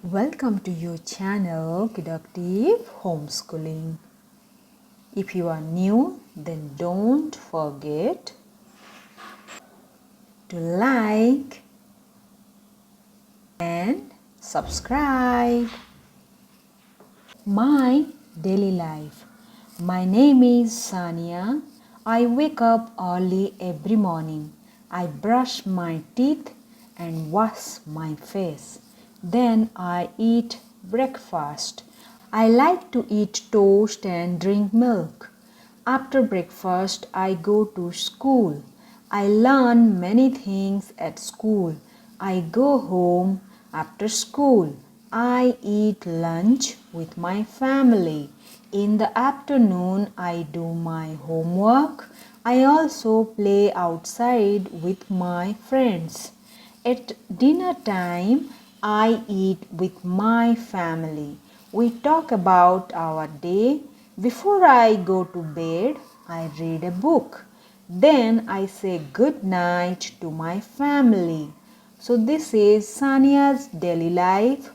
Welcome to your channel Productive Homeschooling. If you are new, then don't forget to like and subscribe. My daily life. My name is Sania. I wake up early every morning. I brush my teeth and wash my face. Then I eat breakfast. I like to eat toast and drink milk. After breakfast, I go to school. I learn many things at school. I go home after school. I eat lunch with my family. In the afternoon, I do my homework. I also play outside with my friends. At dinner time, I eat with my family. We talk about our day. Before I go to bed, I read a book. Then I say good night to my family. So this is Sania's daily life.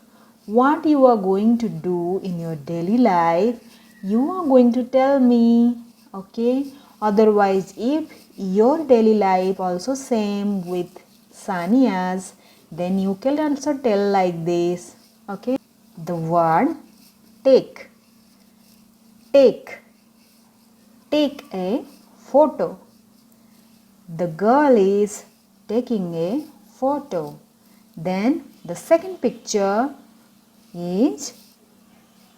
What you are going to do in your daily life, you are going to tell me, okay? Otherwise, if your daily life also same with Sania's, then you can also tell like this, okay? The word take. Take. Take a photo. The girl is taking a photo. Then the second picture is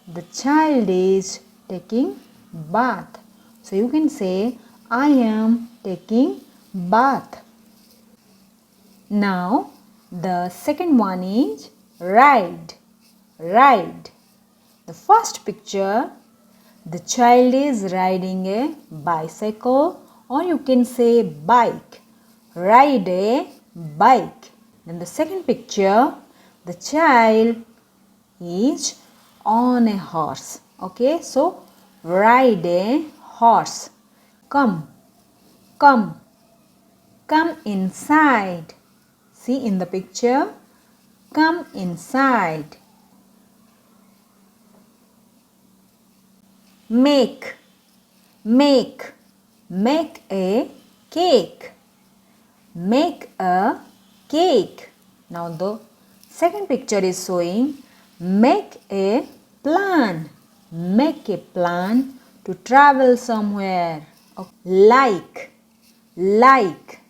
the child is taking bath. So you can say I am taking bath. Now the second one is ride. Ride. The first picture, the child is riding a bicycle, or you can say bike. Ride a bike. Then the second picture, the child is on a horse. Okay, so ride a horse. Come, come, come inside. See in the picture, come inside. Make, make, make a cake. Make a cake. Now the second picture is showing make a plan. Make a plan to travel somewhere. Like, like.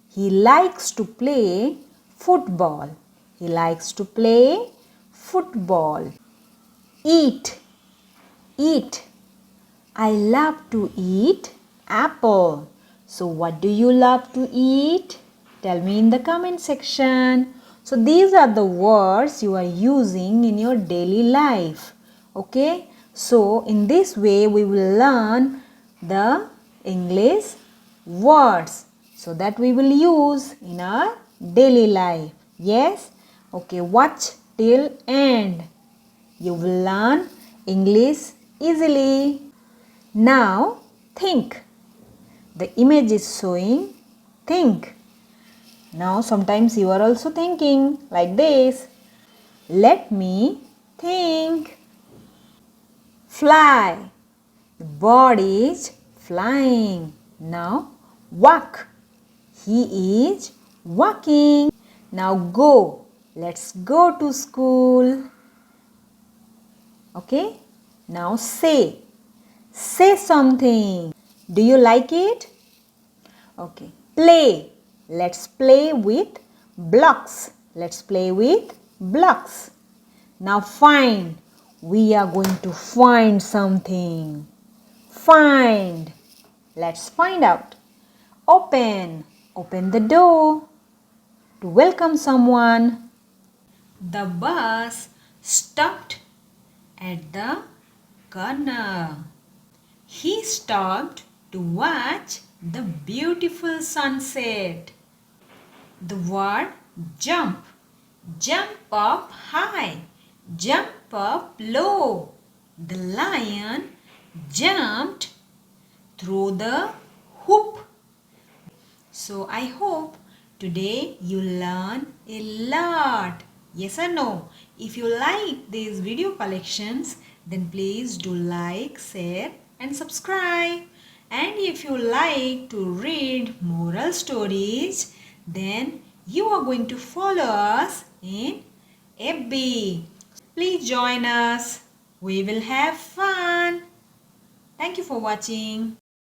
He likes to play football. He likes to play football. Eat, eat. I love to eat apple. So what do you love to eat? Tell me in the comment section. So these are the words you are using in your daily life. Okay? So in this way we will learn the English words so that we will use in our daily life. Yes? Okay, watch till end. You will learn English easily. Now think. The image is showing think. Now sometimes you are also thinking like this. Let me think. Fly. The bird is flying. Now walk. He is walking. Now go. Let's go to school. Okay. Now say. Say something. Do you like it? Okay. Play. Let's play with blocks. Let's play with blocks. Now find. We are going to find something. Find. Let's find out. Open. Open the door to welcome someone. The bus stopped at the corner. He stopped to watch the beautiful sunset. The word jump. Jump up high. Jump up low. The lion jumped through the hoop. So I hope today you learn a lot. Yes or no? If you like these video collections, then please do like, share and subscribe. And if you like to read moral stories, then you are going to follow us in FB. Please join us. We will have fun. Thank you for watching.